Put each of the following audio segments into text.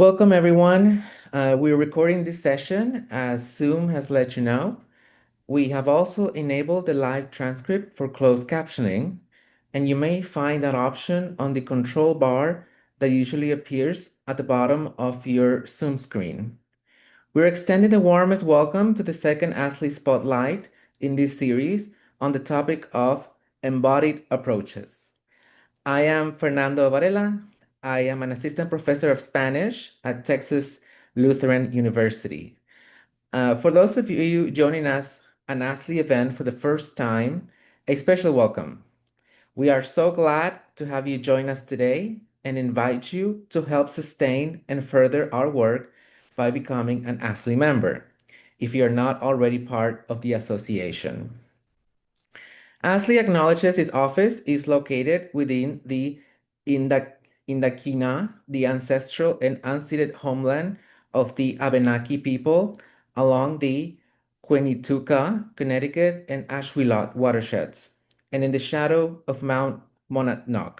Welcome, everyone. We're recording this session as Zoom has let you know. We have also enabled the live transcript for closed captioning, and you may find that option on the control bar that usually appears at the bottom of your Zoom screen. We're extending the warmest welcome to the second ASLE Spotlight in this series on the topic of embodied approaches. I am Fernando Varela. I am an assistant professor of Spanish at Texas Lutheran University. For those of you joining us an ASLE event for the first time, a special welcome. We are so glad to have you join us today and invite you to help sustain and further our work by becoming an ASLE member if you are not already part of the association. ASLE acknowledges its office is located within the Inda Indakina, the ancestral and unceded homeland of the Abenaki people along the Quenituka, Connecticut, and Ashwilot watersheds, and in the shadow of Mount Monadnock.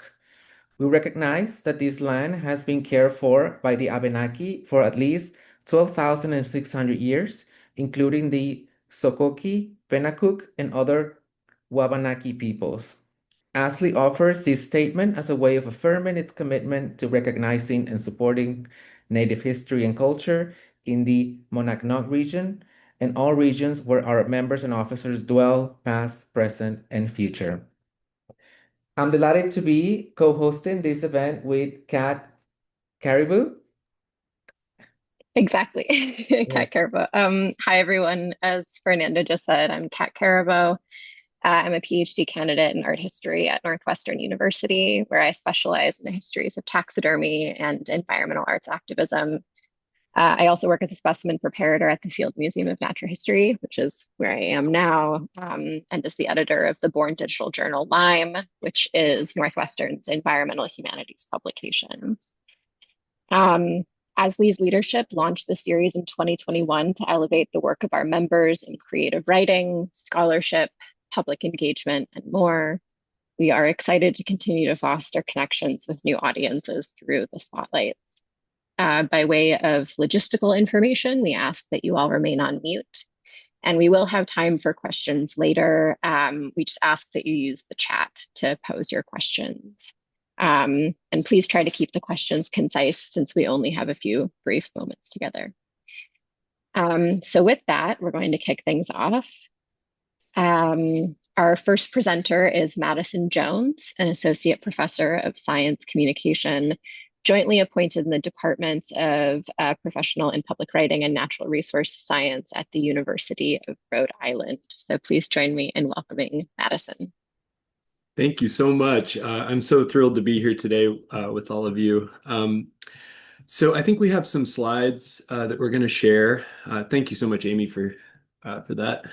We recognize that this land has been cared for by the Abenaki for at least 12,600 years, including the Sokoki, Pennacook, and other Wabanaki peoples. ASLE offers this statement as a way of affirming its commitment to recognizing and supporting Native history and culture in the Monadnock region and all regions where our members and officers dwell, past, present, and future. I'm delighted to be co-hosting this event with Kat Caribou. Exactly. Yeah. Kat Caribeaux. Hi, everyone. As Fernando just said, I'm Kat Caribeaux. I'm a PhD candidate in art history at Northwestern University, where I specialize in the histories of taxidermy and environmental arts activism. I also work as a specimen preparator at the Field Museum of Natural History, which is where I am now, and as the editor of the Born Digital journal Lime, which is Northwestern's environmental humanities publication. Um, ASLE's leadership launched the series in 2021 to elevate the work of our members in creative writing, scholarship, public engagement, and more. We are excited to continue to foster connections with new audiences through the spotlights. By way of logistical information, we ask that you all remain on mute, and we will have time for questions later. We just ask that you use the chat to pose your questions. And please try to keep the questions concise since we only have a few brief moments together. So with that, we're going to kick things off. Our first presenter is Madison Jones, an associate professor of science communication, jointly appointed in the Department of Professional and Public Writing and Natural Resource Science at the University of Rhode Island. So please join me in welcoming Madison. Thank you so much. I'm so thrilled to be here today with all of you. So I think we have some slides that we're going to share. Thank you so much, Amy, for that.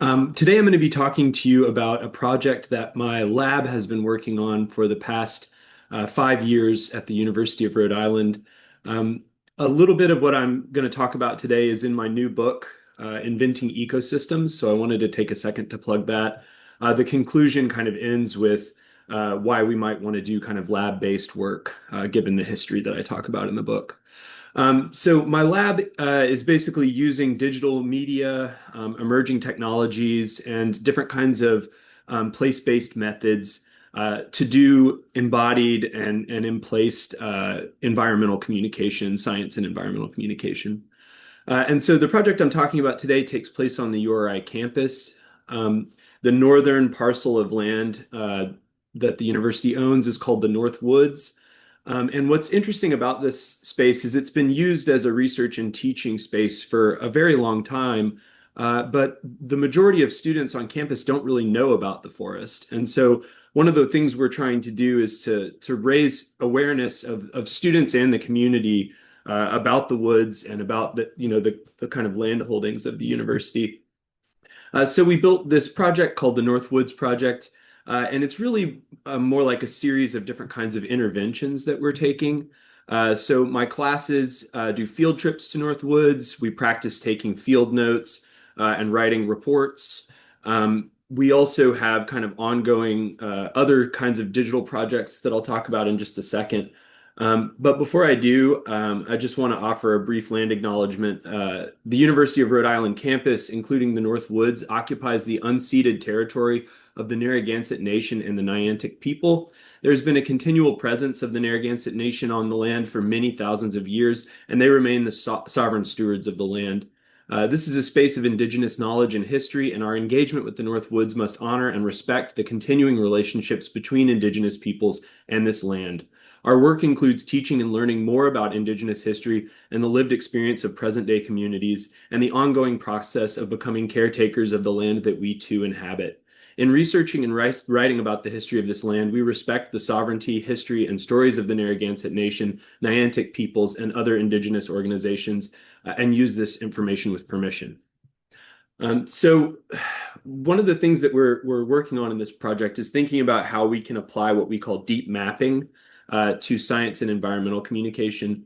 Today I'm going to be talking to you about a project that my lab has been working on for the past 5 years at the University of Rhode Island. A little bit of what I'm going to talk about today is in my new book, Inventing Ecosystems. So I wanted to take a second to plug that. The conclusion kind of ends with why we might want to do kind of lab-based work, given the history that I talk about in the book. So my lab is basically using digital media, emerging technologies, and different kinds of place-based methods to do embodied and in-placed environmental communication, science and environmental communication. And so the project I'm talking about today takes place on the URI campus. The northern parcel of land that the university owns is called the North Woods. And what's interesting about this space is it's been used as a research and teaching space for a very long time, but the majority of students on campus don't really know about the forest. And so one of the things we're trying to do is to raise awareness of students and the community about the woods and about the kind of land holdings of the university. So we built this project called the North Woods Project, and it's really more like a series of different kinds of interventions that we're taking. So my classes do field trips to North Woods. We practice taking field notes and writing reports. We also have kind of ongoing other kinds of digital projects that I'll talk about in just a second. But before I do, I just want to offer a brief land acknowledgement. The University of Rhode Island campus, including the North Woods, occupies the unceded territory of the Narragansett Nation and the Niantic people. There's been a continual presence of the Narragansett Nation on the land for many thousands of years, and they remain the sovereign stewards of the land. This is a space of indigenous knowledge and history, and our engagement with the North Woods must honor and respect the continuing relationships between indigenous peoples and this land. Our work includes teaching and learning more about Indigenous history and the lived experience of present-day communities and the ongoing process of becoming caretakers of the land that we too inhabit. In researching and writing about the history of this land, we respect the sovereignty, history, and stories of the Narragansett Nation, Niantic peoples, and other Indigenous organizations, and use this information with permission. So one of the things that we're working on in this project is thinking about how we can apply what we call deep mapping to science and environmental communication.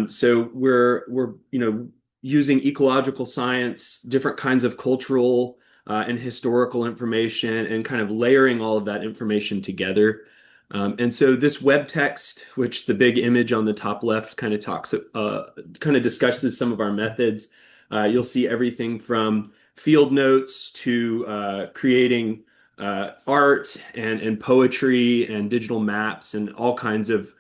So we're using ecological science, different kinds of cultural and historical information, and kind of layering all of that information together. And so this web text, which the big image on the top left kind of discusses some of our methods. You'll see everything from field notes to creating art and poetry and digital maps and all kinds of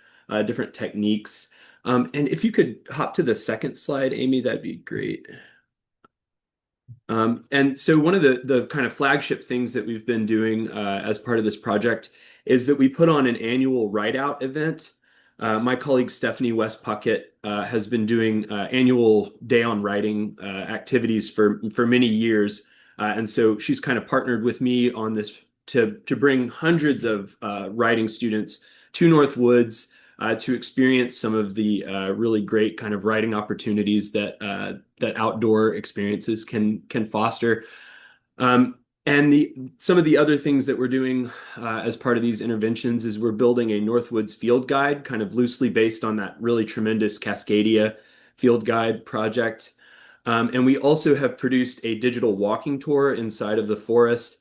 different techniques. And if you could hop to the second slide, Amy, that'd be great. And so one of the kind of flagship things that we've been doing as part of this project is that we put on an annual write-out event. My colleague Stephanie West Puckett has been doing annual Day on Writing activities for many years. And so she's kind of partnered with me on this to bring hundreds of writing students to North Woods to experience some of the really great kind of writing opportunities that outdoor experiences can foster. And some of the other things that we're doing as part of these interventions is we're building a Northwoods field guide, kind of loosely based on that really tremendous Cascadia field guide project. And we also have produced a digital walking tour inside of the forest.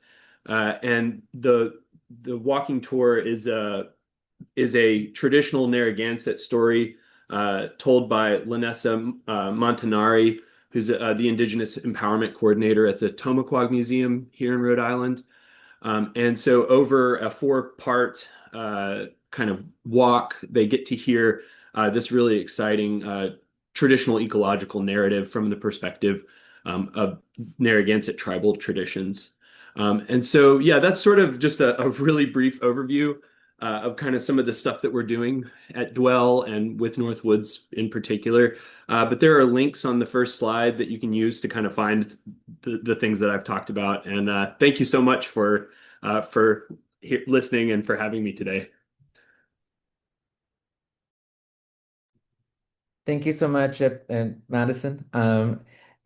And the walking tour is a traditional Narragansett story told by Lanessa Montanari, who's the Indigenous Empowerment Coordinator at the Tomaquag Museum here in Rhode Island. And so over a 4-part kind of walk, they get to hear this really exciting traditional ecological narrative from the perspective of Narragansett tribal traditions. And so, yeah, that's sort of just a really brief overview of kind of some of the stuff that we're doing at Jewell and with North Woods in particular. But there are links on the first slide that you can use to kind of find the things that I've talked about. And thank you so much for listening and for having me today. Thank you so much, Madison.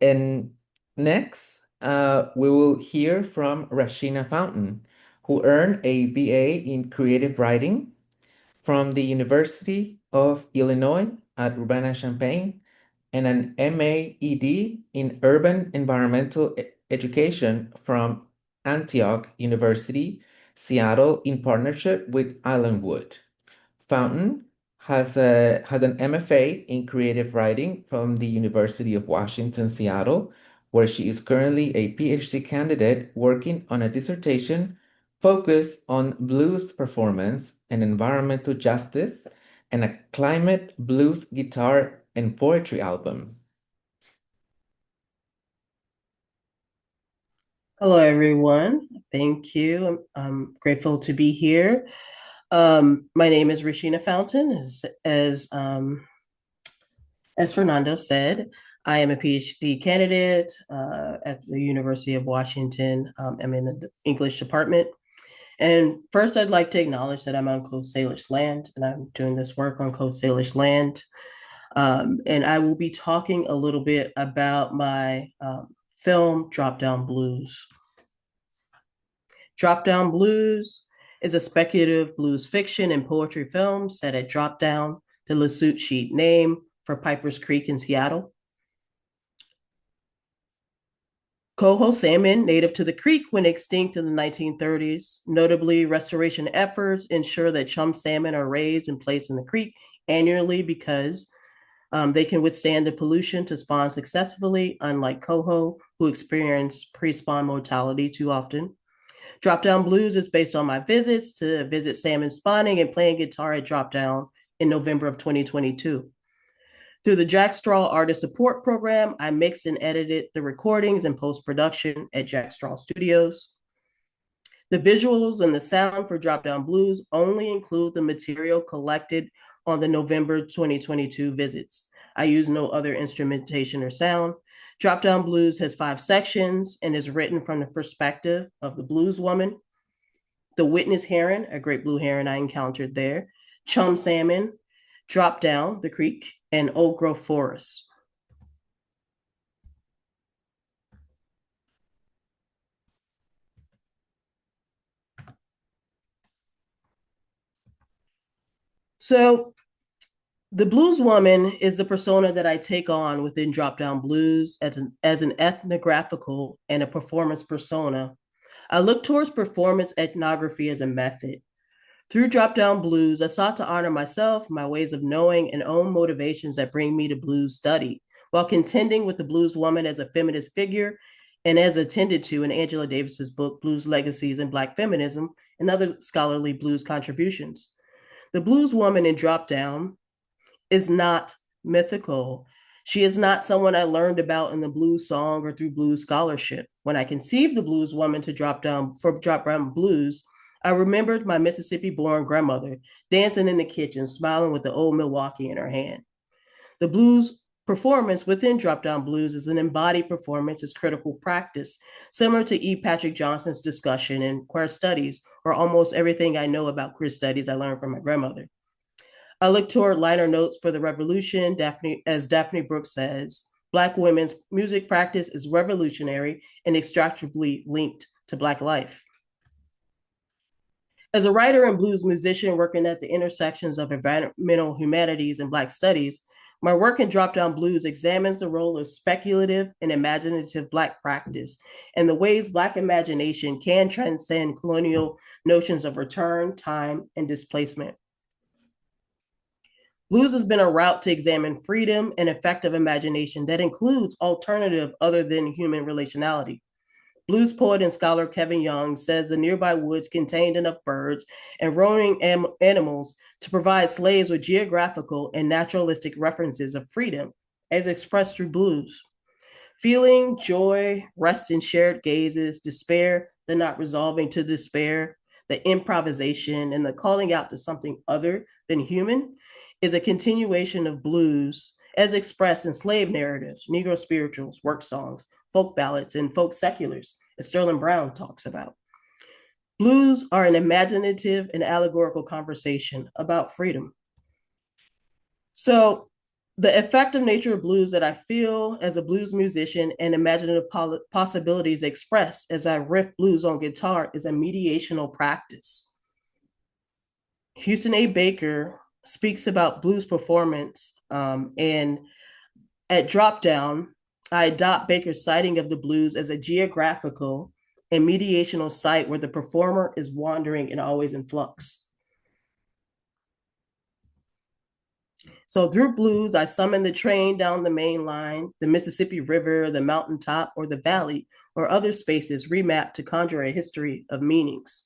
And next, we will hear from Rasheena Fountain, who earned a BA in creative writing from the University of Illinois at Urbana-Champaign and an MA-ED in urban environmental education from Antioch University, Seattle, in partnership with Islandwood. Fountain has an MFA in creative writing from the University of Washington, Seattle, where she is currently a PhD candidate working on a dissertation focused on blues performance and environmental justice and a climate blues guitar and poetry album. Hello, everyone. Thank you. I'm grateful to be here. My name is Rasheena Fountain. As Fernando said, I am a PhD candidate at the University of Washington. I'm in the English department. And first, I'd like to acknowledge that I'm on Coast Salish land, and I'm doing this work on Coast Salish land. And I will be talking a little bit about my film, Drop Down Blues. Drop Down Blues is a speculative blues fiction and poetry film set at Drop Down, the Lasute Sheet name for Piper's Creek in Seattle. Coho salmon, native to the creek, went extinct in the 1930s. Notably, restoration efforts ensure that chum salmon are raised and placed in the creek annually because they can withstand the pollution to spawn successfully, unlike coho, who experience pre-spawn mortality too often. Drop Down Blues is based on my visits to visit salmon spawning and playing guitar at Drop Down in November of 2022. Through the Jack Straw Artist Support Program, I mixed and edited the recordings and post-production at Jack Straw Studios. The visuals and the sound for Drop Down Blues only include the material collected on the November 2022 visits. I use no other instrumentation or sound. Drop Down Blues has 5 sections and is written from the perspective of the blues woman, the witness heron, a great blue heron I encountered there, chum salmon, Drop Down the creek, and old growth forest. So the blues woman is the persona that I take on within Drop Down Blues as an ethnographical and a performance persona. I look towards performance ethnography as a method. Through Drop Down Blues, I sought to honor myself, my ways of knowing, and own motivations that bring me to blues study, while contending with the blues woman as a feminist figure and as attended to in Angela Davis's book, Blues Legacies and Black Feminism, and other scholarly blues contributions. The blues woman in Drop Down is not mythical. She is not someone I learned about in the blues song or through blues scholarship. When I conceived the blues woman to Drop Down Blues, I remembered my Mississippi-born grandmother dancing in the kitchen, smiling with the old Milwaukee in her hand. The blues performance within Drop Down Blues is an embodied performance as critical practice, similar to E. Patrick Johnson's discussion in queer studies, or almost everything I know about queer studies I learned from my grandmother. I look toward liner notes for the revolution, as Daphne Brooks says, Black women's music practice is revolutionary and inextricably linked to Black life. As a writer and blues musician working at the intersections of environmental humanities and Black studies, my work in Drop Down Blues examines the role of speculative and imaginative Black practice and the ways Black imagination can transcend colonial notions of return, time, and displacement. Blues has been a route to examine freedom and effective imagination that includes alternative other than human relationality. Blues poet and scholar Kevin Young says the nearby woods contained enough birds and roaming animals to provide slaves with geographical and naturalistic references of freedom as expressed through blues. Feeling, joy, rest in shared gazes, despair, the not resolving to despair, the improvisation, and the calling out to something other than human is a continuation of blues as expressed in slave narratives, Negro spirituals, work songs, folk ballads, and folk seculars, as Sterling Brown talks about. Blues are an imaginative and allegorical conversation about freedom. So the effective nature of blues that I feel as a blues musician and imaginative possibilities expressed as I riff blues on guitar is a mediational practice. Houston A. Baker speaks about blues performance, and at Drop Down, I adopt Baker's citing of the blues as a geographical and mediational site where the performer is wandering and always in flux. So through blues, I summon the train down the main line, the Mississippi River, the mountaintop, or the valley, or other spaces remapped to conjure a history of meanings.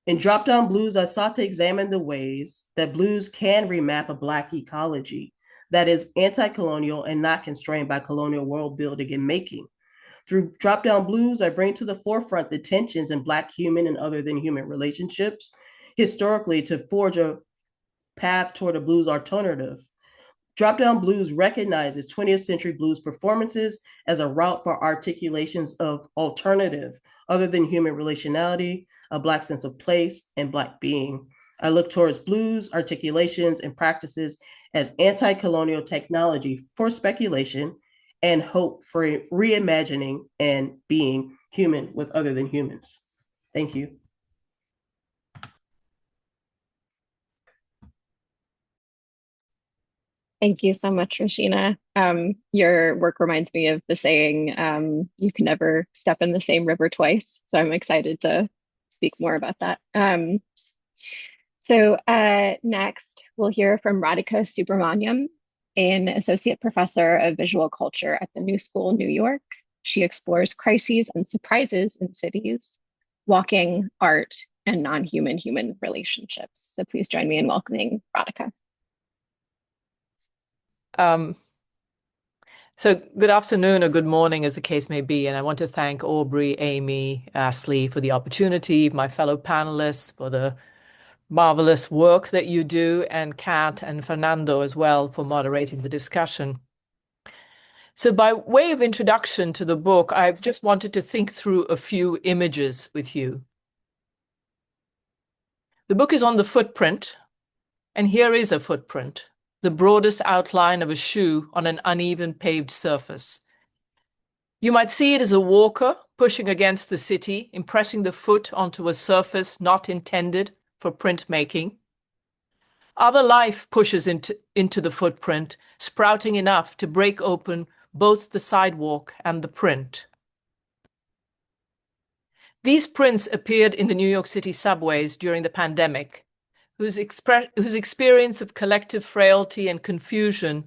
In Drop Down Blues, I sought to examine the ways that blues can remap a Black ecology that is anti-colonial and not constrained by colonial world building and making. Through Drop Down Blues, I bring to the forefront the tensions in Black human and other than human relationships, historically to forge a path toward a blues alternative. Drop Down Blues recognizes 20th century blues performances as a route for articulations of alternative, other than human relationality, a Black sense of place, and Black being. I look towards blues, articulations, and practices as anti-colonial technology for speculation and hope for reimagining and being human with other than humans. Thank you. Thank you so much, Rasheena. Your work reminds me of the saying, you can never step in the same river twice. So I'm excited to speak more about that. So next, we'll hear from Radhika Subramaniam, an associate professor of visual culture at the New School, New York. She explores crises and surprises in cities, walking, art, and non-human human relationships. So please join me in welcoming Radhika. So good afternoon or good morning, as the case may be. And I want to thank Aubrey, Amy, ASLE for the opportunity, my fellow panelists for the marvelous work that you do, and Kat and Fernando as well for moderating the discussion. So by way of introduction to the book, I just wanted to think through a few images with you. The book is on the footprint, and here is a footprint, the broadest outline of a shoe on an uneven paved surface. You might see it as a walker pushing against the city, impressing the foot onto a surface not intended for printmaking. Other life pushes into the footprint, sprouting enough to break open both the sidewalk and the print. These prints appeared in the New York City subways during the pandemic, whose experience of collective frailty and confusion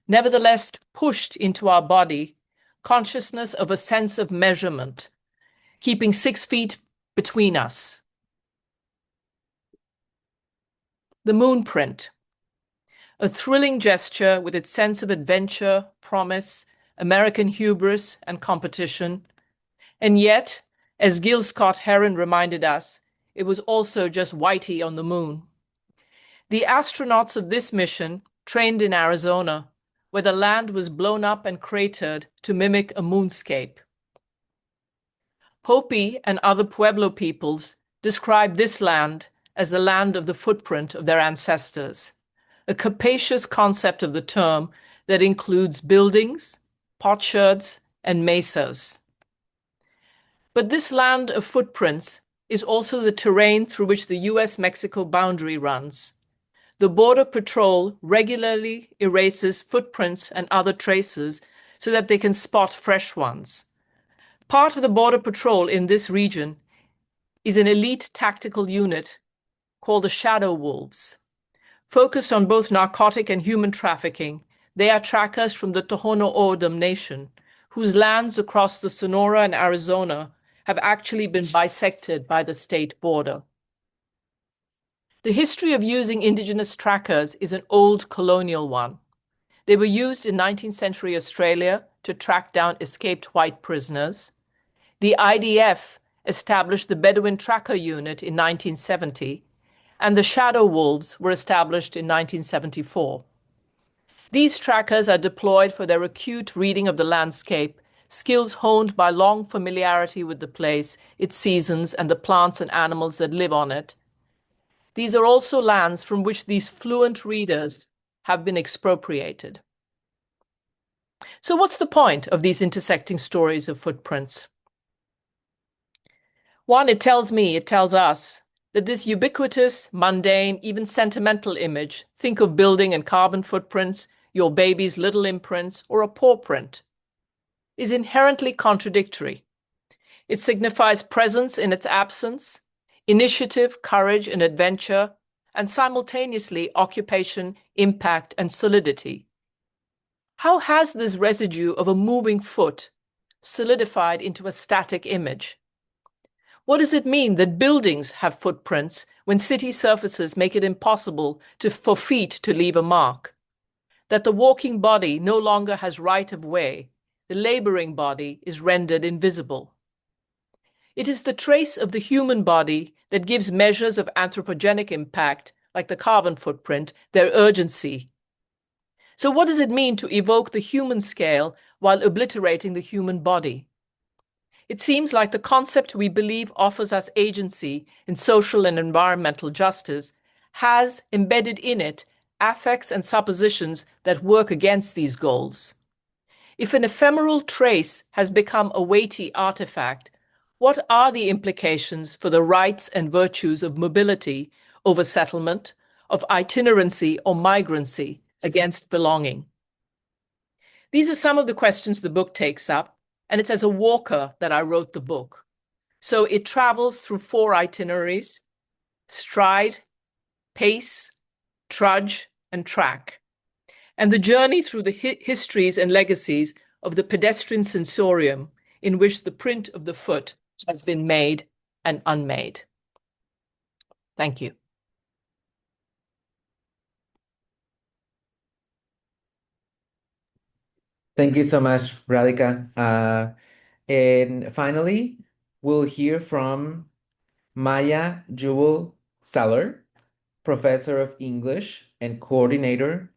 nevertheless pushed into our body consciousness of a sense of measurement, keeping 6 feet between us. The moon print, a thrilling gesture with its sense of adventure, promise, American hubris, and competition. And yet, as Gil Scott Heron reminded us, it was also just Whitey on the moon. The astronauts of this mission trained in Arizona, where the land was blown up and cratered to mimic a moonscape. Hopi and other Pueblo peoples describe this land as the land of the footprint of their ancestors, a capacious concept of the term that includes buildings, potsherds, and mesas. But this land of footprints is also the terrain through which the US-Mexico boundary runs. The Border Patrol regularly erases footprints and other traces so that they can spot fresh ones. Part of the Border Patrol in this region is an elite tactical unit called the Shadow Wolves. Focused on both narcotic and human trafficking, they are trackers from the Tohono O'odham Nation, whose lands across the Sonora and Arizona have actually been bisected by the state border. The history of using indigenous trackers is an old colonial one. They were used in 19th century Australia to track down escaped white prisoners. The IDF established the Bedouin Tracker Unit in 1970, and the Shadow Wolves were established in 1974. These trackers are deployed for their acute reading of the landscape, skills honed by long familiarity with the place, its seasons, and the plants and animals that live on it. These are also lands from which these fluent readers have been expropriated. So what's the point of these intersecting stories of footprints? One, it tells us, that this ubiquitous, mundane, even sentimental image, think of building and carbon footprints, your baby's little imprints, or a paw print, is inherently contradictory. It signifies presence in its absence, initiative, courage, and adventure, and simultaneously occupation, impact, and solidity. How has this residue of a moving foot solidified into a static image? What does it mean that buildings have footprints when city surfaces make it impossible for feet to leave a mark? That the walking body no longer has right of way, the laboring body is rendered invisible. It is the trace of the human body that gives measures of anthropogenic impact, like the carbon footprint, their urgency. So what does it mean to evoke the human scale while obliterating the human body? It seems like the concept we believe offers us agency in social and environmental justice has embedded in it affects and suppositions that work against these goals. If an ephemeral trace has become a weighty artifact, what are the implications for the rights and virtues of mobility over settlement, of itinerancy or migrancy against belonging? These are some of the questions the book takes up, and it's as a walker that I wrote the book. So it travels through 4 itineraries: stride, pace, trudge, and track, and the journey through the histories and legacies of the pedestrian sensorium in which the print of the foot has been made and unmade. Thank you. Thank you so much, Radhika. And finally, we'll hear from Maya Jewell Zeller, Professor of English and Coordinator,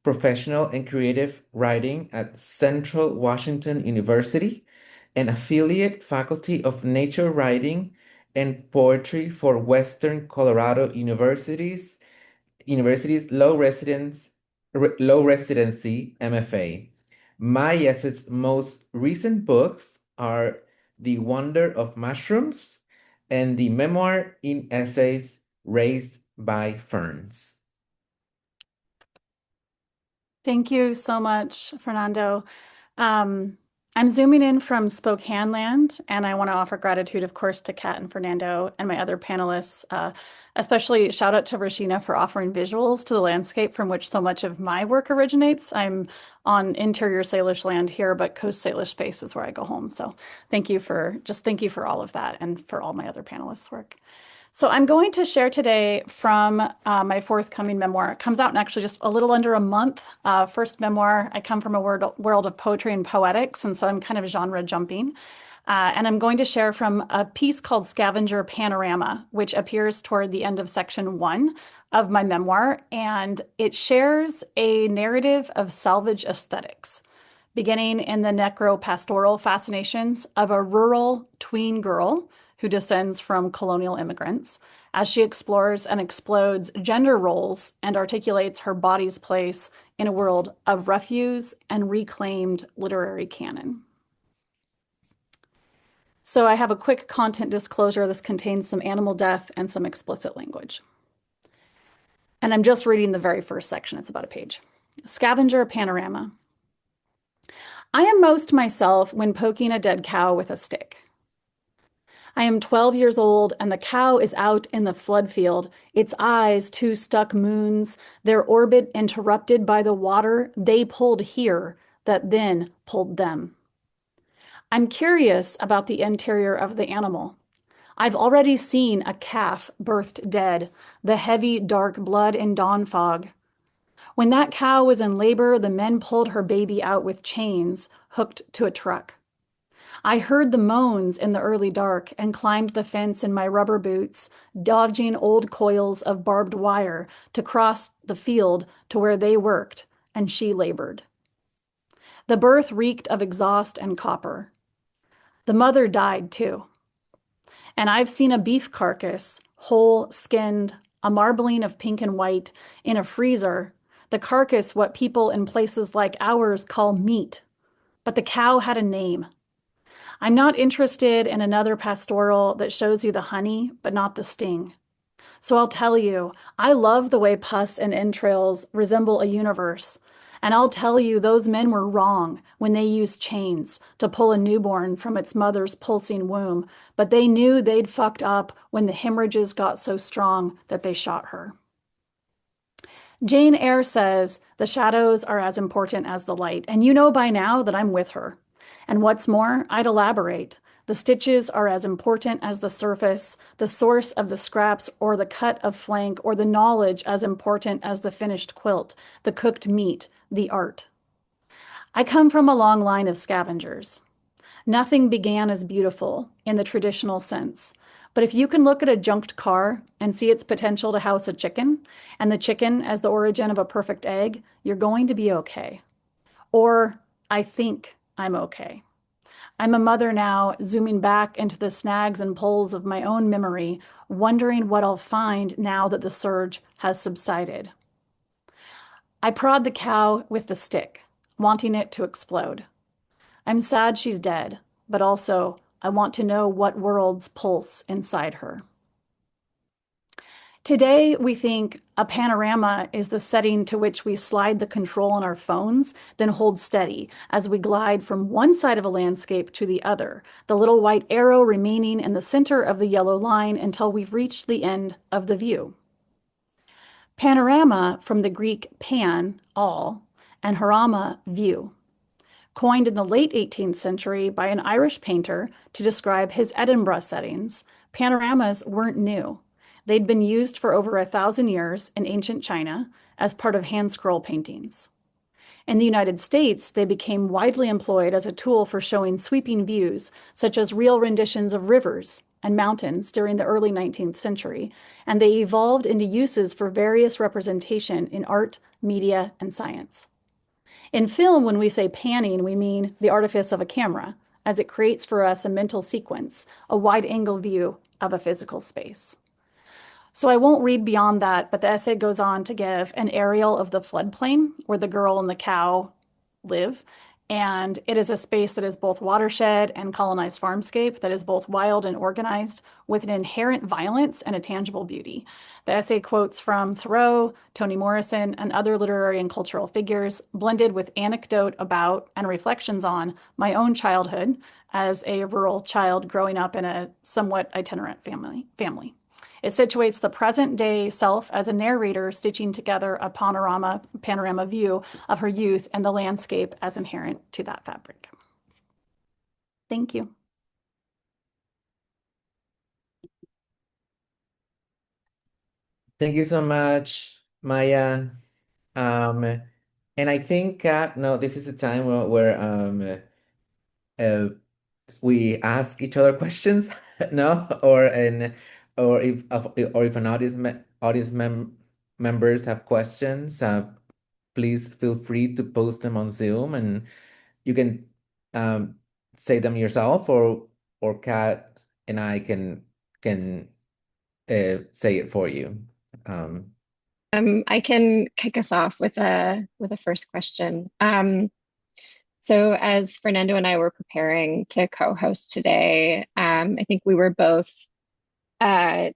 Professional and Creative Writing at Central Washington University, and Affiliate Faculty of Nature Writing and Poetry for Western Colorado University's low residency MFA. Maya's most recent books are The Wonder of Mushrooms and the memoir in essays Raised by Ferns. Thank you so much, Fernando. I'm zooming in from Spokane land, and I want to offer gratitude, of course, to Kat and Fernando and my other panelists. Especially shout out to Rasheena for offering visuals to the landscape from which so much of my work originates. I'm on interior Salish land here, but Coast Salish space is where I go home. So thank you for all of that and for all my other panelists' work. So I'm going to share today from my forthcoming memoir. It comes out in actually just a little under a month. First memoir. I come from a world of poetry and poetics, and so I'm kind of genre jumping. And I'm going to share from a piece called Scavenger Panorama, which appears toward the end of section 1 of my memoir. And it shares a narrative of salvage aesthetics, beginning in the necro-pastoral fascinations of a rural tween girl who descends from colonial immigrants, as she explores and explodes gender roles and articulates her body's place in a world of refuse and reclaimed literary canon. So I have a quick content disclosure. This contains some animal death and some explicit language. And I'm just reading the very first section. It's about a page. Scavenger Panorama. I am most myself when poking a dead cow with a stick. I am 12 years old, and the cow is out in the flood field, its eyes two stuck moons, their orbit interrupted by the water they pulled here that then pulled them. I'm curious about the interior of the animal. I've already seen a calf birthed dead, the heavy, dark blood in dawn fog. When that cow was in labor, the men pulled her baby out with chains, hooked to a truck. I heard the moans in the early dark and climbed the fence in my rubber boots, dodging old coils of barbed wire to cross the field to where they worked and she labored. The birth reeked of exhaust and copper. The mother died too. And I've seen a beef carcass, whole, skinned, a marbling of pink and white, in a freezer, the carcass what people in places like ours call meat. But the cow had a name. I'm not interested in another pastoral that shows you the honey, but not the sting. So I'll tell you, I love the way pus and entrails resemble a universe. And I'll tell you, those men were wrong when they used chains to pull a newborn from its mother's pulsing womb, but they knew they'd fucked up when the hemorrhages got so strong that they shot her. Jane Eyre says, the shadows are as important as the light, and you know by now that I'm with her. And what's more, I'd elaborate. The stitches are as important as the surface, the source of the scraps or the cut of flank, or the knowledge as important as the finished quilt, the cooked meat, the art. I come from a long line of scavengers. Nothing began as beautiful in the traditional sense. But if you can look at a junked car and see its potential to house a chicken, and the chicken as the origin of a perfect egg, you're going to be okay. Or I think I'm okay. I'm a mother now, zooming back into the snags and pulls of my own memory, wondering what I'll find now that the surge has subsided. I prod the cow with the stick, wanting it to explode. I'm sad she's dead, but also I want to know what worlds pulse inside her. Today, we think a panorama is the setting to which we slide the control on our phones, then hold steady as we glide from one side of a landscape to the other, the little white arrow remaining in the center of the yellow line until we've reached the end of the view. Panorama from the Greek pan, all, and harama, view, coined in the late 18th century by an Irish painter to describe his Edinburgh settings. Panoramas weren't new. They'd been used for over 1,000 years in ancient China as part of hand scroll paintings. In the United States, they became widely employed as a tool for showing sweeping views, such as real renditions of rivers and mountains during the early 19th century, and they evolved into uses for various representation in art, media, and science. In film, when we say panning, we mean the artifice of a camera, as it creates for us a mental sequence, a wide-angle view of a physical space. So I won't read beyond that, but the essay goes on to give an aerial of the floodplain where the girl and the cow live. And it is a space that is both watershed and colonized farmscape, that is both wild and organized, with an inherent violence and a tangible beauty. The essay quotes from Thoreau, Toni Morrison, and other literary and cultural figures, blended with anecdote about and reflections on my own childhood as a rural child growing up in a somewhat itinerant family. It situates the present day self as a narrator, stitching together a panorama view of her youth and the landscape as inherent to that fabric. Thank you. Thank you so much, Maya. And I think, no, this is a time where uh, we ask each other questions, no? Or if an members have questions, please feel free to post them on Zoom, and you can um, say them yourself, or Kat and I can say it for you. I can kick us off with a first question. So as Fernando and I were preparing to co-host today, I think we were both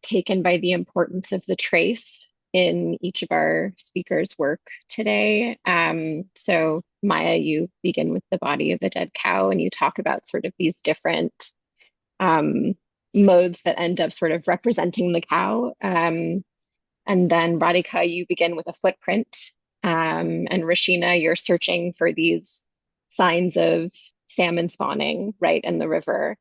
taken by the importance of the trace in each of our speakers' work today. So Maya, you begin with the body of a dead cow, and you talk about sort of these different modes that end up sort of representing the cow. And then Radhika, you begin with a footprint. And Rasheena, you're searching for these signs of salmon spawning right in the river.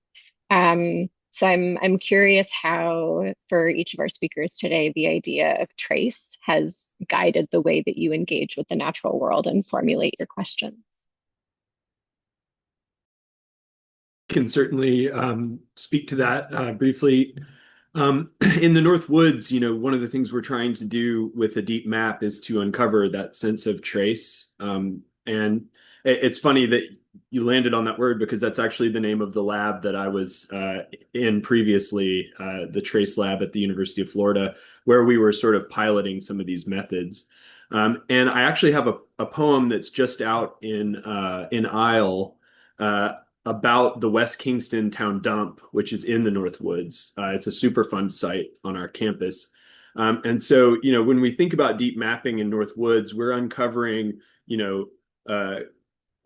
So I'm curious how, for each of our speakers today, the idea of trace has guided the way that you engage with the natural world and formulate your questions. Can certainly speak to that briefly. In the North Woods, one of the things we're trying to do with a deep map is to uncover that sense of trace. And it's funny that you landed on that word, because that's actually the name of the lab that I was in previously, the Trace Lab at the University of Florida, where we were sort of piloting some of these methods. And I actually have a poem that's just out in ASLE about the West Kingston Town Dump, which is in the North Woods. It's a Superfund site on our campus. And so, when we think about deep mapping in North Woods, we're uncovering,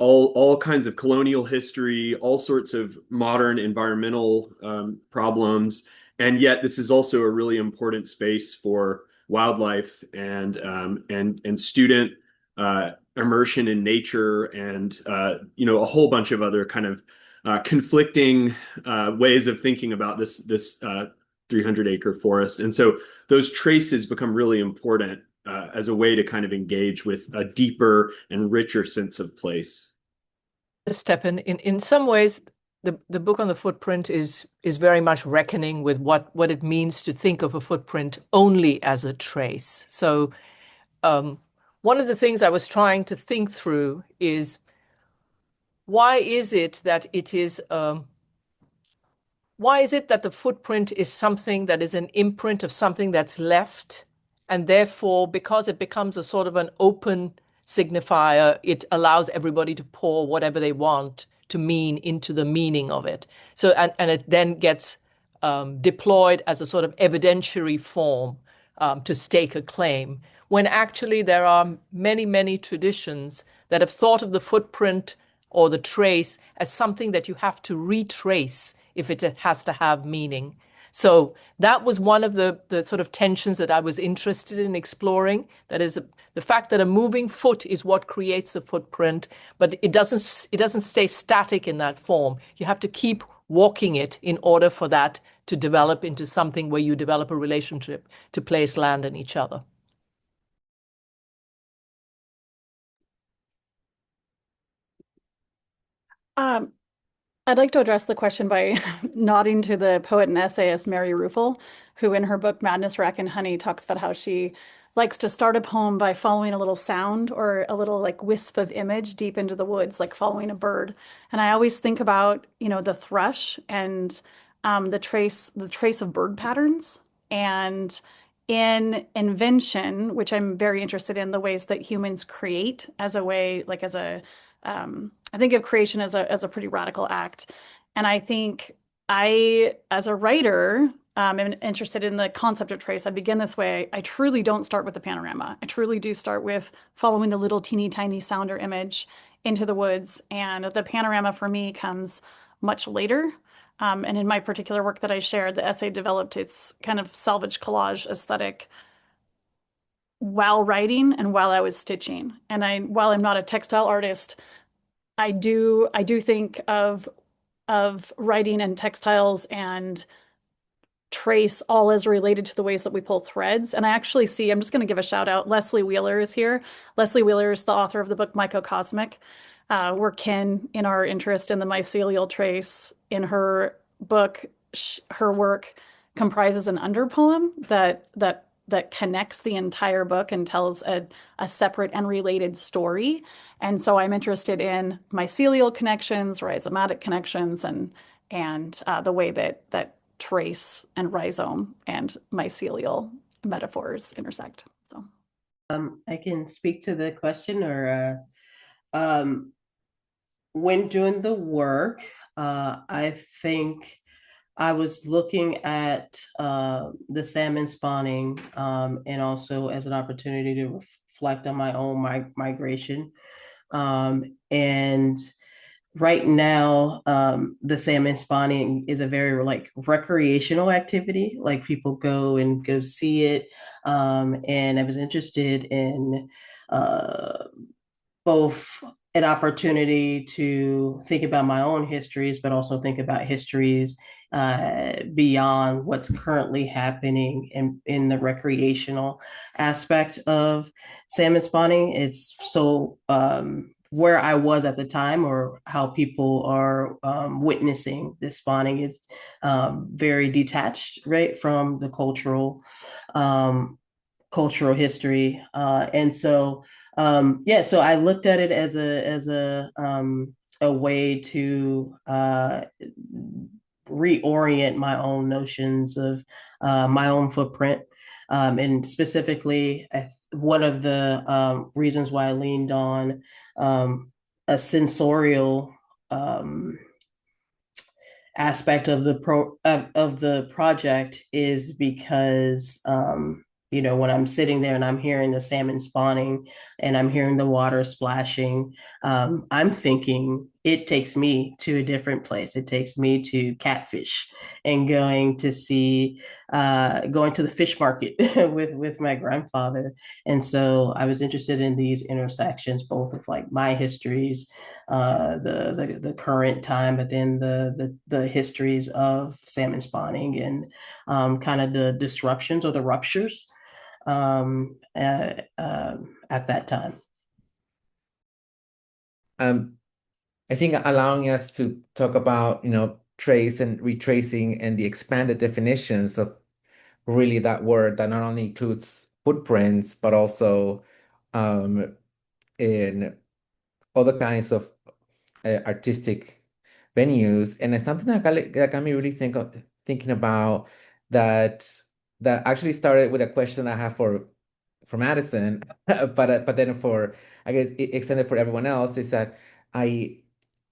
all kinds of colonial history, all sorts of modern environmental problems. And yet this is also a really important space for wildlife and student immersion in nature, and a whole bunch of other kind of conflicting ways of thinking about this 300-acre forest. And so those traces become really important as a way to kind of engage with a deeper and richer sense of place. Step in some ways, the book on the footprint is very much reckoning with what it means to think of a footprint only as a trace. So one of the things I was trying to think through is, why is it that the footprint is something that is an imprint of something that's left, and therefore, because it becomes a sort of an open signifier, it allows everybody to pour whatever they want to mean into the meaning of it. So, and it then gets deployed as a sort of evidentiary form to stake a claim, when actually there are many, many traditions that have thought of the footprint or the trace as something that you have to retrace if it has to have meaning. So that was one of the sort of tensions that I was interested in exploring. That is the fact that a moving foot is what creates a footprint, but it doesn't stay static in that form. You have to keep walking it in order for that to develop into something where you develop a relationship to place, land, and each other. I'd like to address the question by nodding to the poet and essayist Mary Ruefle, who in her book Madness, Rack, and Honey talks about how she likes to start a poem by following a little sound or a little like wisp of image deep into the woods, like following a bird. And I always think about, the thrush and the trace of bird patterns. And in invention, which I'm very interested in, the ways that humans create as a way, like I think of creation as a pretty radical act. And I think as a writer, am interested in the concept of trace. I begin this way. I truly don't start with the panorama. I truly do start with following the little teeny tiny sound or image into the woods. And the panorama for me comes much later. And in my particular work that I shared, the essay developed its kind of salvage collage aesthetic while writing and while I was stitching. And while I'm not a textile artist, I do think of writing and textiles and trace all as related to the ways that we pull threads. And I actually see, I'm just going to give a shout out. Leslie Wheeler is here. Leslie Wheeler is the author of the book Mycocosmic. We're kin in our interest in the mycelial trace. In her book, her work comprises an underpoem that connects the entire book and tells a separate and related story. And so I'm interested in mycelial connections, rhizomatic connections, and the way that trace and rhizome and mycelial metaphors intersect. So I can speak to the question, or when doing the work, I think I was looking at the salmon spawning, and also as an opportunity to reflect on my own migration. And right now, the salmon spawning is a very like recreational activity. Like people go see it. And I was interested in both an opportunity to think about my own histories, but also think about histories beyond what's currently happening in the recreational aspect of salmon spawning. It's so where I was at the time, or how people are witnessing this spawning, is very detached, right, from the cultural history. And so so I looked at it as a way to reorient my own notions of my own footprint. And specifically, one of the reasons why I leaned on a sensorial aspect of the project is because when I'm sitting there and I'm hearing the salmon spawning and I'm hearing the water splashing, I'm thinking it takes me to a different place. It takes me to catfish and going to the fish market with my grandfather. And so I was interested in these intersections, both of like my histories, the current time, but then the histories of salmon spawning and kind of the disruptions or the ruptures at that time. I think allowing us to talk about, trace and retracing and the expanded definitions of really that word that not only includes footprints, but also in other kinds of artistic venues. And it's something that got me really thinking about that actually started with a question I have for Madison, but then I guess it extended for everyone else, is that I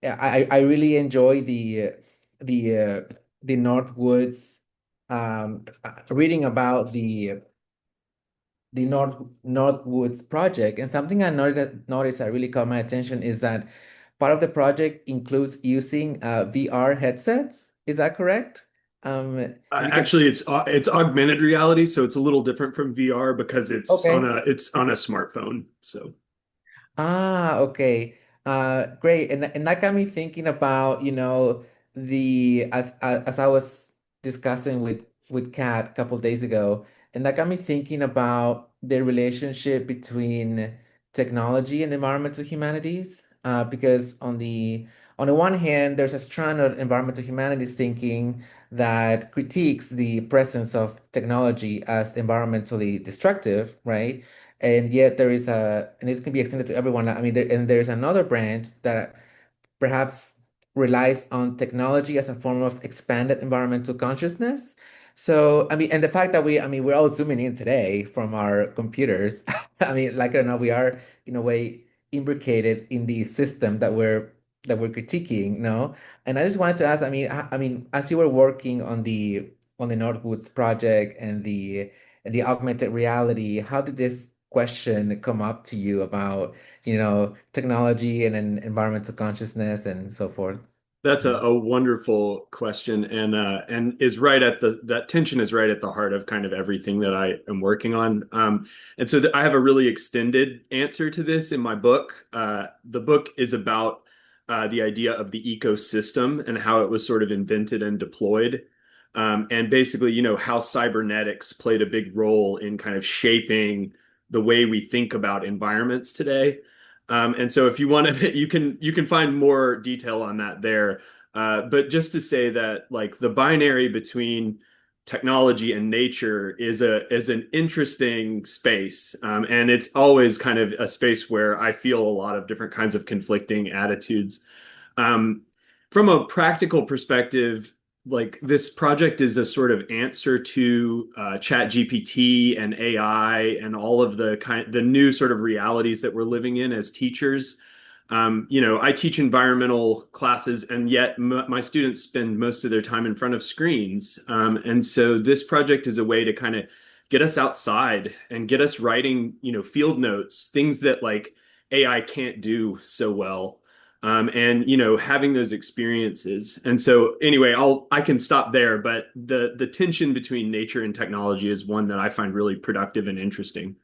really enjoy the Northwoods, reading about the Northwoods project. And something I noticed that really caught my attention is that part of the project includes using VR headsets. Is that correct? You can. Actually, it's augmented reality, so it's a little different from VR because Okay. it's on a smartphone. So Okay. Great. And that got me thinking about, as I was discussing with Kat a couple days ago, and that got me thinking about the relationship between technology and environmental humanities. Because on the one hand, there's a strand of environmental humanities thinking that critiques the presence of technology as environmentally destructive, right? And yet and it can be extended to everyone. I mean, there's another branch that perhaps relies on technology as a form of expanded environmental consciousness. So, I mean, and the fact that we're all zooming in today from our computers. I mean, like it or not, we are in a way imbricated in the system that we're critiquing, no? And I just wanted to ask, I mean, as you were working on the Northwoods project and the augmented reality, how did this question come up to you about technology and environmental consciousness and so forth? that's a wonderful question, and is right at that tension is right at the heart of kind of everything that I am working on. And so I have a really extended answer to this in my book. The book is about the idea of the ecosystem and how it was sort of invented and deployed. And basically, how cybernetics played a big role in kind of shaping the way we think about environments today. And so if you want to, you can find more detail on that there. But just to say that like the binary between technology and nature is an interesting space. And it's always kind of a space where I feel a lot of different kinds of conflicting attitudes. Um, from a practical perspective, like this project is a sort of answer to chat GPT and AI and all of the new sort of realities that we're living in as teachers. I teach environmental classes, and yet my students spend most of their time in front of screens. And so this project is a way to kind of get us outside and get us writing, field notes, things that like AI can't do so well. And having those experiences. And so anyway, I can stop there, but the tension between nature and technology is one that I find really productive and interesting.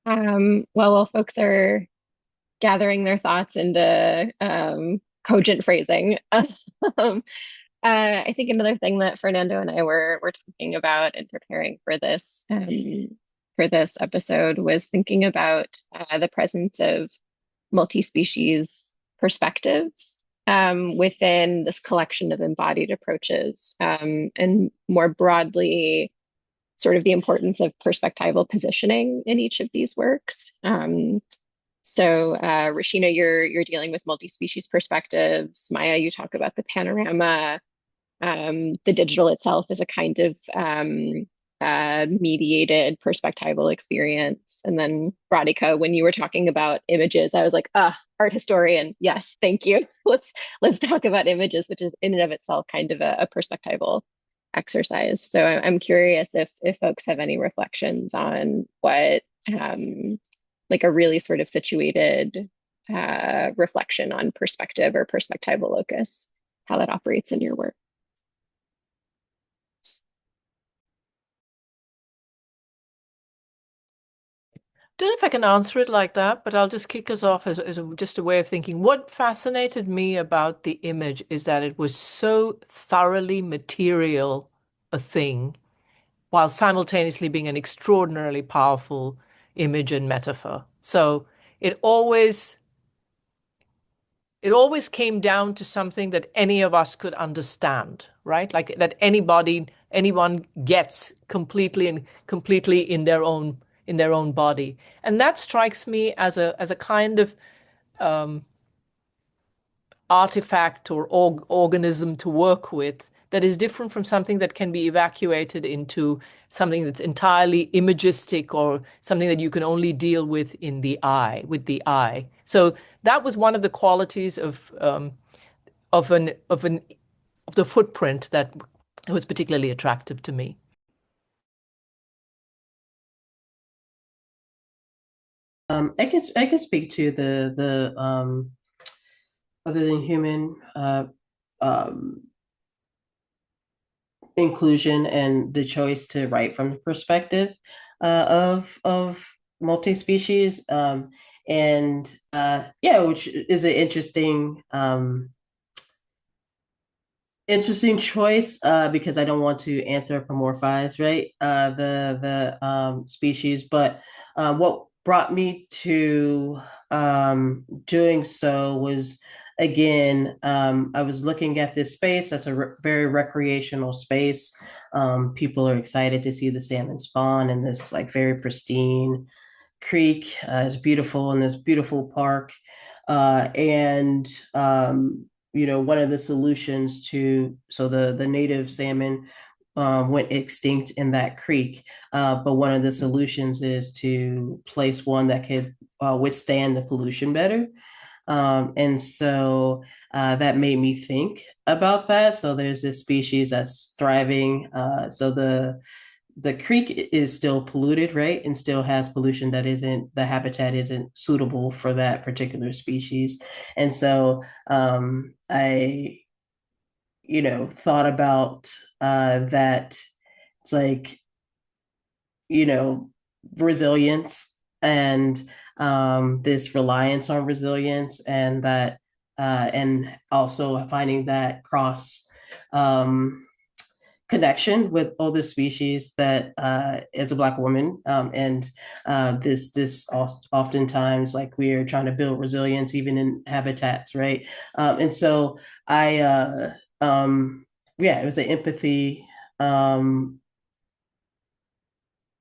Well, while folks are gathering their thoughts into cogent phrasing, I think another thing that Fernando and I were talking about in preparing for this episode was thinking about the presence of multi-species perspectives within this collection of embodied approaches, and more broadly, sort of the importance of perspectival positioning in each of these works. Rasheena, you're dealing with multi-species perspectives. Maya, you talk about the panorama. The digital itself is a kind of mediated perspectival experience. And then Radhika, when you were talking about images, I was like, art historian. Yes, thank you. Let's talk about images, which is in and of itself kind of a perspectival exercise. So I'm curious if folks have any reflections on what like a really sort of situated reflection on perspective or perspectival locus, how that operates in your work. Don't know if I can answer it like that, but I'll just kick us off as just a way of thinking. What fascinated me about the image is that it was so thoroughly material a thing, while simultaneously being an extraordinarily powerful image and metaphor. So it always came down to something that any of us could understand, right? Like that anyone gets completely in their own body. And that strikes me as a kind of artifact or organism to work with that is different from something that can be evacuated into something that's entirely imagistic or something that you can only deal with with the eye. So that was one of the qualities of the footprint that was particularly attractive to me. I can speak to the other than human um, inclusion and the choice to write from the perspective of multi-species, and yeah, which is an interesting choice, because I don't want to anthropomorphize, right, the species. But what brought me to doing so was, again, I was looking at this space that's a very recreational space. People are excited to see the salmon spawn in this like very pristine creek. It's beautiful in this beautiful park. And one of the solutions to, so the native salmon went extinct in that creek. But one of the solutions is to place one that could withstand the pollution better. And so that made me think about that. So there's this species that's thriving. So the creek is still polluted, right? And still has pollution that isn't, the habitat isn't suitable for that particular species. And so I, thought about that it's like, you know, resilience and this reliance on resilience, and also finding that cross um, connection with other species that as a Black woman, and this oftentimes, like, we are trying to build resilience even in habitats, right? And so I yeah, it was an empathy, um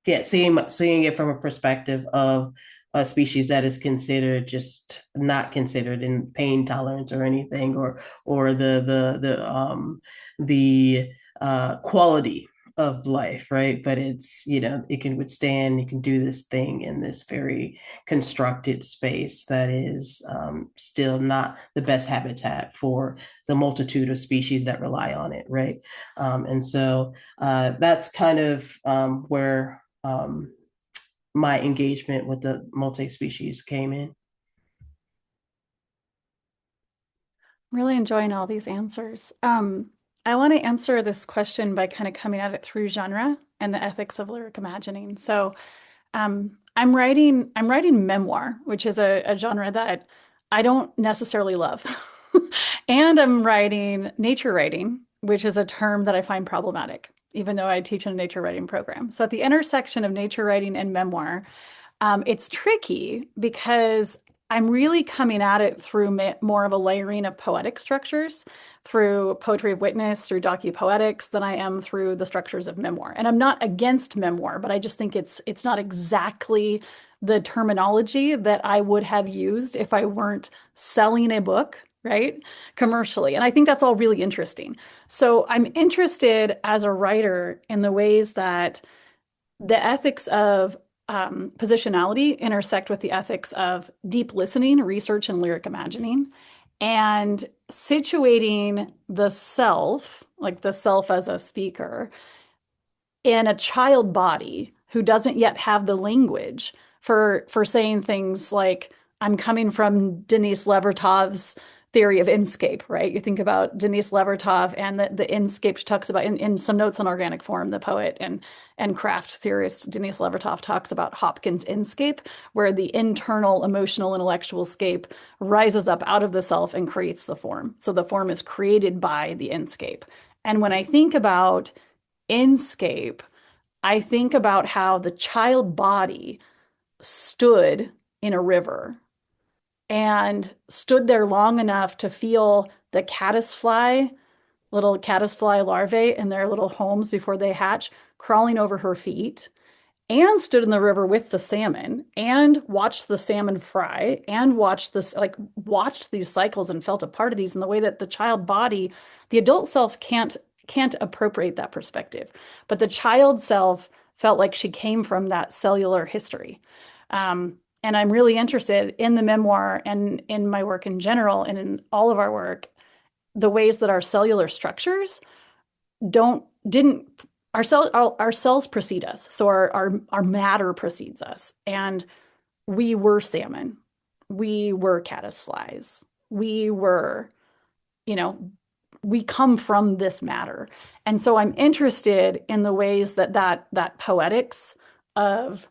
yeah, seeing it from a perspective of a species that is considered, just not considered in pain tolerance or anything, or the quality of life, right? But it's, it can withstand, it can do this thing in this very constructed space that is still not the best habitat for the multitude of species that rely on it, right? And so that's kind of where my engagement with the multi-species came in. Really enjoying all these answers. I want to answer this question by kind of coming at it through genre and the ethics of lyric imagining. So I'm writing memoir, which is a genre that I don't necessarily love. And I'm writing nature writing, which is a term that I find problematic, even though I teach in a nature writing program. So at the intersection of nature writing and memoir, it's tricky because I'm really coming at it through more of a layering of poetic structures, through poetry of witness, through docu-poetics, than I am through the structures of memoir. And I'm not against memoir, but I just think it's not exactly the terminology that I would have used if I weren't selling a book, right, commercially. And I think that's all really interesting. So I'm interested as a writer in the ways that the ethics of positionality intersect with the ethics of deep listening, research, and lyric imagining, and situating the self, like the self as a speaker, in a child body who doesn't yet have the language for saying things like, I'm coming from Denise Levertov's theory of inscape, right? You think about Denise Levertov and the inscape she talks about in some notes on organic form, the poet and craft theorist Denise Levertov talks about Hopkins' inscape, where the internal emotional intellectual scape rises up out of the self and creates the form. So the form is created by the inscape. And when I think about inscape, I think about how the child body stood in a river and stood there long enough to feel the little caddisfly larvae in their little homes before they hatch, crawling over her feet, and stood in the river with the salmon and watched the salmon fry and watched these cycles and felt a part of these in the way that the child body, the adult self can't appropriate that perspective. But the child self felt like she came from that cellular history. And I'm really interested in the memoir and in my work in general and in all of our work, the ways that our cellular structures didn't our cells precede us. So our matter precedes us. And we were salmon. We were caddisflies. we were, you know, we come from this matter. And so I'm interested in the ways that poetics of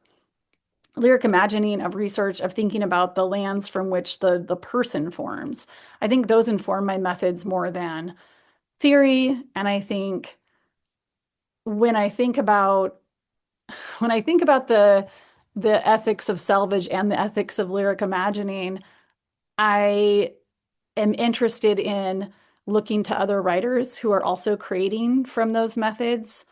lyric imagining, of research, of thinking about the lands from which the person forms. I think those inform my methods more than theory. And I think when I think about the ethics of salvage and the ethics of lyric imagining, I am interested in looking to other writers who are also creating from those methods.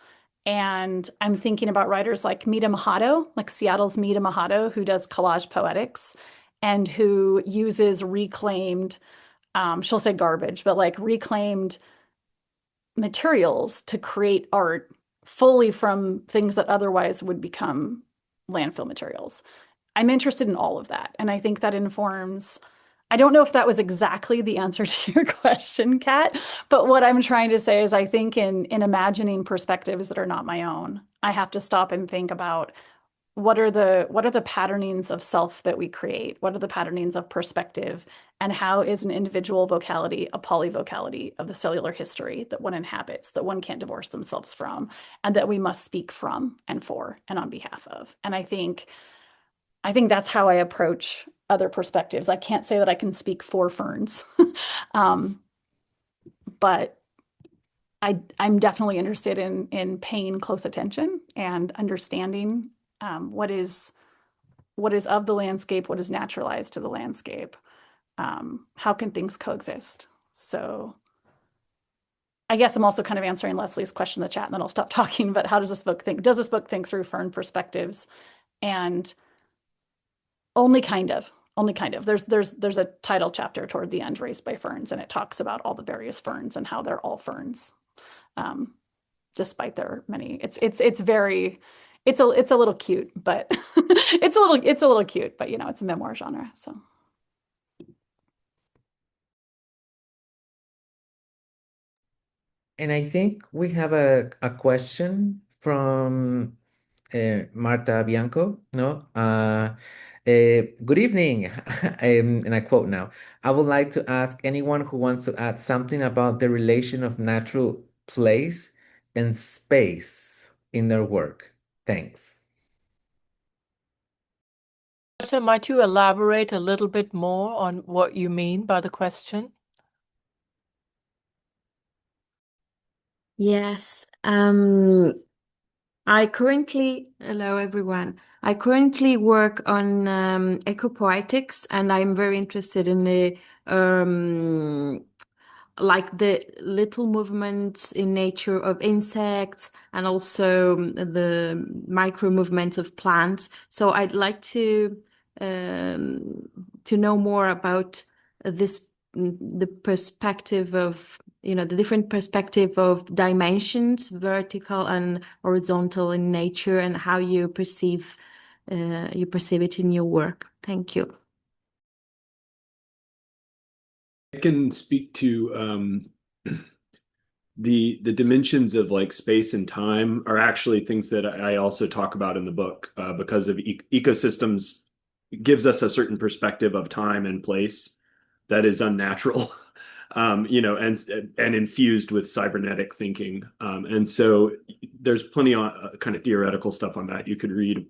And I'm thinking about writers like Mita Mahato, like Seattle's Mita Mahato, who does collage poetics and who uses reclaimed, she'll say garbage, but like reclaimed materials to create art fully from things that otherwise would become landfill materials. I'm interested in all of that. And I think that informs, I don't know if that was exactly the answer to your question, Kat, but what I'm trying to say is I think in imagining perspectives that are not my own, I have to stop and think about what are the patternings of self that we create? What are the patternings of perspective? And how is an individual vocality a polyvocality of the cellular history that one inhabits, that one can't divorce themselves from, and that we must speak from and for and on behalf of? And I think that's how I approach other perspectives. I can't say that I can speak for Ferns, but I'm definitely interested in paying close attention and understanding what is of the landscape, what is naturalized to the landscape. How can things coexist? So I guess I'm also kind of answering Leslie's question in the chat, and then I'll stop talking. But how does this book think? Does this book think through Fern perspectives? And only kind of. There's a title chapter toward the end, Raised by Ferns, and it talks about all the various ferns and how they're all ferns, despite their many. It's a little cute, but it's a little cute, but it's a memoir genre, so. And I think we have a question from Marta Bianco, no? Good evening. And I quote now, I would like to ask anyone who wants to add something about the relation of natural place and space in their work. Thanks. Might you elaborate a little bit more on what you mean by the question? Yes. Hello everyone. I currently work on ecopoetics, and I'm very interested in the like the little movements in nature of insects and also the micro movements of plants. So I'd like to know more about the perspective of the different perspective of dimensions, vertical and horizontal in nature, and how you perceive it in your work. Thank you. I can speak to the dimensions of like space and time are actually things that I also talk about in the book because of ecosystems gives us a certain perspective of time and place that is unnatural. And infused with cybernetic thinking. And so there's plenty of kind of theoretical stuff on that you could read.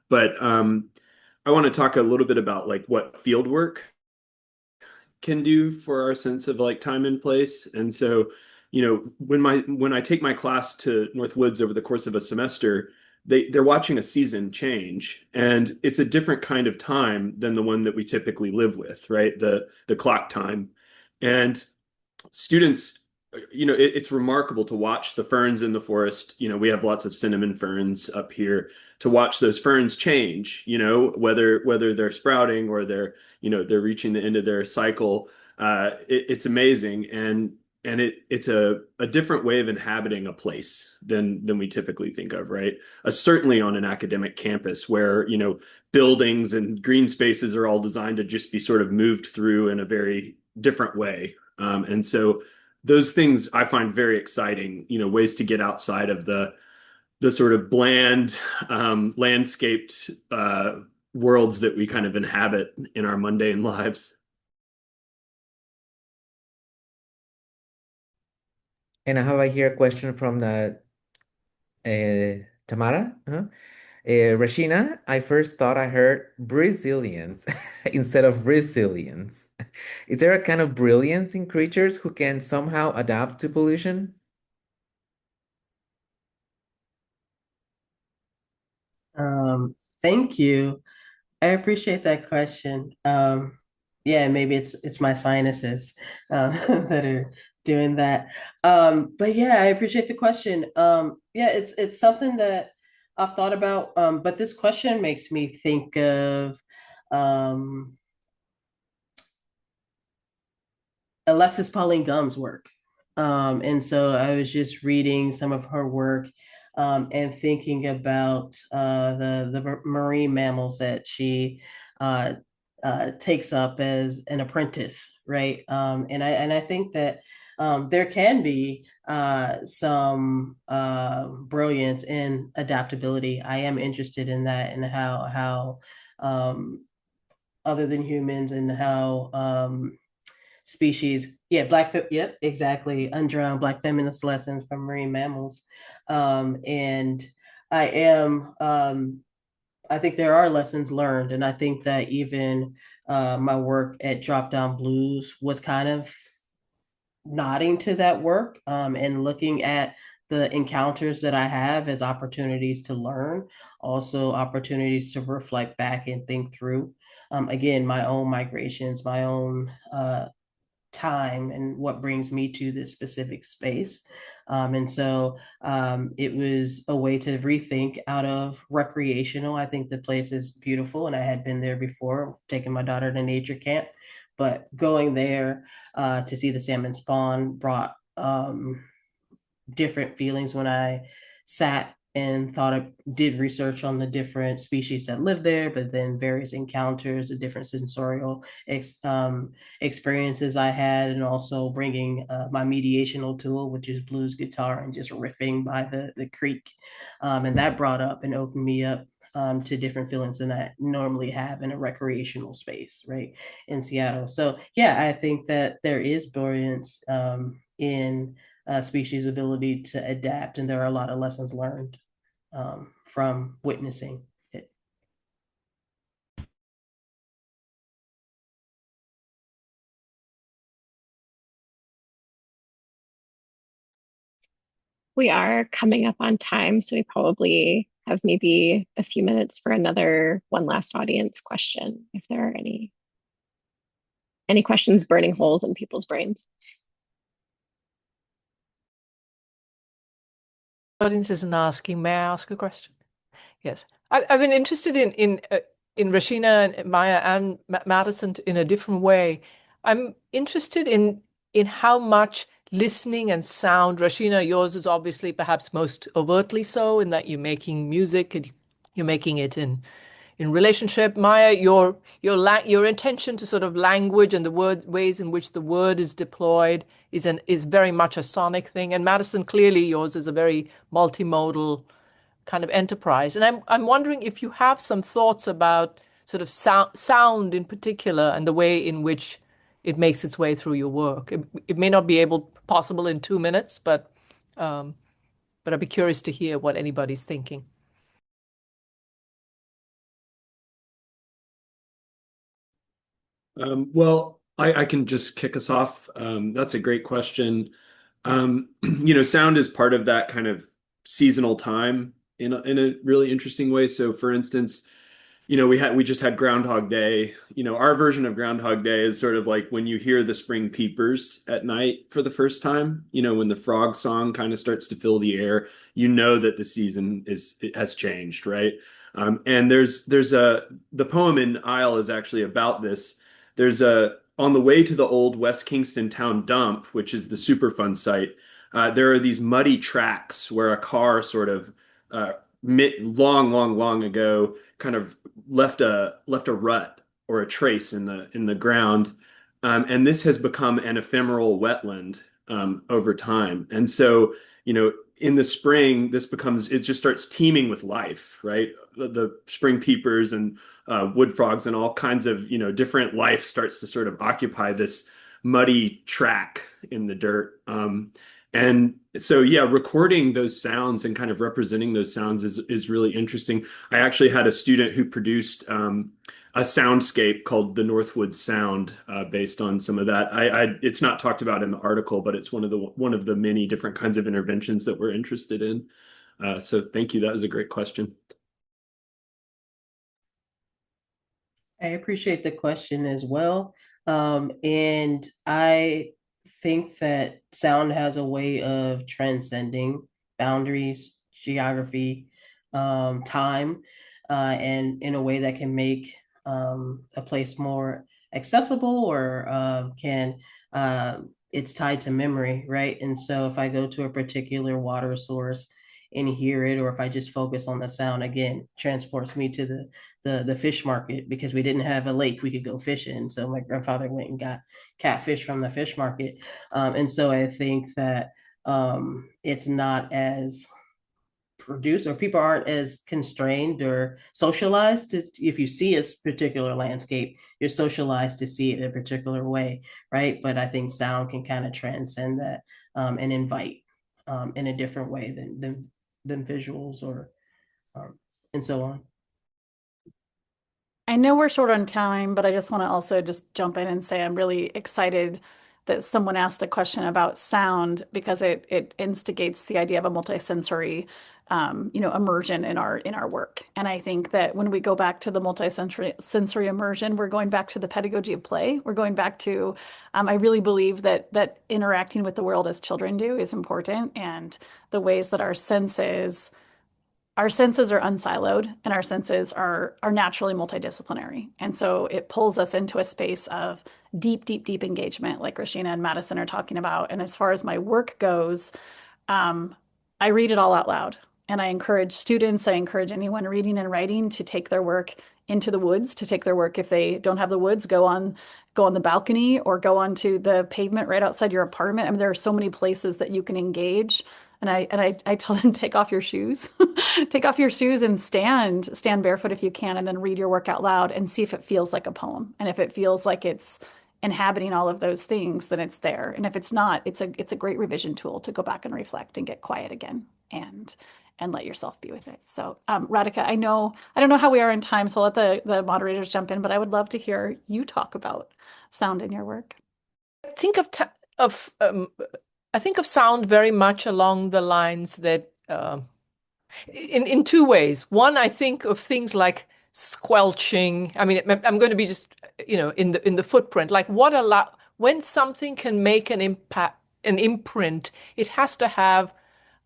But I want to talk a little bit about like what field work can do for our sense of like time and place. And so, when I take my class to Northwoods over the course of a semester, they're watching a season change, and it's a different kind of time than the one that we typically live with, right? The clock time. And students, it's remarkable to watch the ferns in the forest. We have lots of cinnamon ferns up here, to watch those ferns change, whether they're sprouting or they're reaching the end of their cycle. It's amazing. And it's a different way of inhabiting a place than we typically think of, right? Certainly on an academic campus where, buildings and green spaces are all designed to just be sort of moved through in a very different way. And so those things I find very exciting, ways to get outside of the sort of bland, landscaped worlds that we kind of inhabit in our mundane lives. And I have here a question from the Tamara. Rasheena, I first thought I heard Brazilians instead of resilience. Is there a kind of brilliance in creatures who can somehow adapt to pollution? Thank you. I appreciate that question. Yeah, maybe it's my sinuses that are doing that. But yeah, I appreciate the question. Yeah, it's something that I've thought about. But this question makes me think of um, Alexis Pauline Gumb's work. And so I was just reading some of her work and thinking about the marine mammals that she uh, takes up as an apprentice, right? And I think that there can be some brilliance in adaptability. I am interested in that and how other than humans and how species. Yeah, yep, exactly. Undrowned Black feminist lessons from marine mammals. And I am, I think there are lessons learned. And I think that even my work at Drop Down Blues was kind of nodding to that work and looking at the encounters that I have as opportunities to learn, also opportunities to reflect back and think through. Again, my own migrations, my own time and what brings me to this specific space. And so it was a way to rethink out of recreational. I think the place is beautiful, and I had been there before, taking my daughter to nature camp. But going there to see the salmon spawn brought different feelings when I sat and did research on the different species that live there, but then various encounters, the different sensorial experiences I had, and also bringing my mediational tool, which is blues guitar, and just riffing by the creek. And that brought up and opened me up to different feelings than I normally have in a recreational space, right, in Seattle. So yeah, I think that there is brilliance in species' ability to adapt, and there are a lot of lessons learned from witnessing it. We are coming up on time, so we probably have maybe a few minutes for another one last audience question, if there are any questions burning holes in people's brains. Audience isn't asking. May I ask a question? Yes, I've been interested in Rasheena and Maya and Madison in a different way. I'm interested in how much listening and sound. Rasheena, yours is obviously perhaps most overtly so in that you're making music and you're making it in relationship. Maya, your intention to sort of language and the ways in which the word is deployed is very much a sonic thing. And Madison, clearly yours is a very multimodal kind of enterprise. And I'm wondering if you have some thoughts about sort of sound in particular and the way in which it makes its way through your work. It may not be possible in 2 minutes, but I'd be curious to hear what anybody's thinking. Well, I can just kick us off. That's a great question. Sound is part of that kind of seasonal time in a really interesting way. So, for instance, we just had Groundhog Day. Our version of Groundhog Day is sort of like when you hear the spring peepers at night for the first time. When the frog song kind of starts to fill the air, that the season it has changed, right? And the poem in Isle is actually about this. There's on the way to the old West Kingston town dump, which is the Superfund site. There are these muddy tracks where a car sort of long, long, long ago kind of left a rut or a trace in the ground, and this has become an ephemeral wetland over time. And so, in the spring, it just starts teeming with life, right? The spring peepers and wood frogs and all kinds of different life starts to sort of occupy this muddy track in the dirt. And so, yeah, recording those sounds and kind of representing those sounds is really interesting. I actually had a student who produced a soundscape called the Northwood Sound, based on some of that. It's not talked about in the article, but it's one of the many different kinds of interventions that we're interested in. So thank you. That was a great question. I appreciate the question as well. And I think that sound has a way of transcending boundaries, geography, time, and in a way that can make a place more accessible, or it's tied to memory, right? And so if I go to a particular water source and hear it, or if I just focus on the sound, again, transports me to the fish market, because we didn't have a lake we could go fishing. So my grandfather went and got catfish from the fish market. And so I think that it's not as produced, or people aren't as constrained or socialized if you see a particular landscape, you're socialized to see it in a particular way, right? But I think sound can kind of transcend that, and invite in a different way than visuals, or and so on. I know we're short on time, but I just want to also just jump in and say I'm really excited that someone asked a question about sound, because it instigates the idea of a multisensory immersion in our work. And I think that when we go back to the multisensory immersion, we're going back to the pedagogy of play. We're going back to I really believe that interacting with the world as children do is important, and the ways that our senses are unsiloed, and our senses are naturally multidisciplinary. And so it pulls us into a space of deep engagement, like Rasheena and Madison are talking about. And as far as my work goes, I read it all out loud. And I encourage students, I encourage anyone reading and writing to take their work into the woods, to take their work, if they don't have the woods, go on the balcony, or go onto the pavement right outside your apartment. I mean, there are so many places that you can engage. And I tell them, take off your shoes, take off your shoes and stand barefoot if you can, and then read your work out loud and see if it feels like a poem. And if it feels like it's inhabiting all of those things, then it's there. And if it's not, it's a great revision tool to go back and reflect and get quiet again and let yourself be with it. So, Radhika, I don't know how we are in time, so I'll let the moderators jump in, but I would love to hear you talk about sound in your work. I think of sound very much along the lines that in two ways. One, I think of things like squelching. I mean, I'm going to be just in the footprint, like when something can make an impact, an imprint, it has to have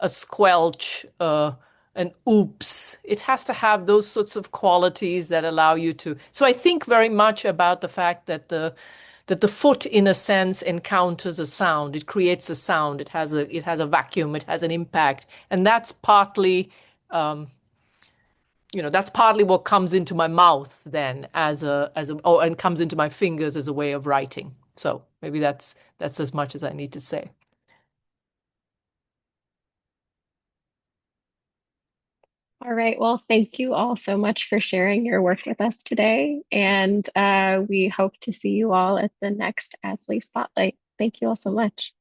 a squelch, an oops. It has to have those sorts of qualities that allow you to. So I think very much about the fact that the foot, in a sense, encounters a sound. It creates a sound. It has a vacuum. It has an impact, and that's partly, that's partly what comes into my mouth then and comes into my fingers as a way of writing. So maybe that's as much as I need to say. All right. Well, thank you all so much for sharing your work with us today. And we hope to see you all at the next ASLE Spotlight. Thank you all so much.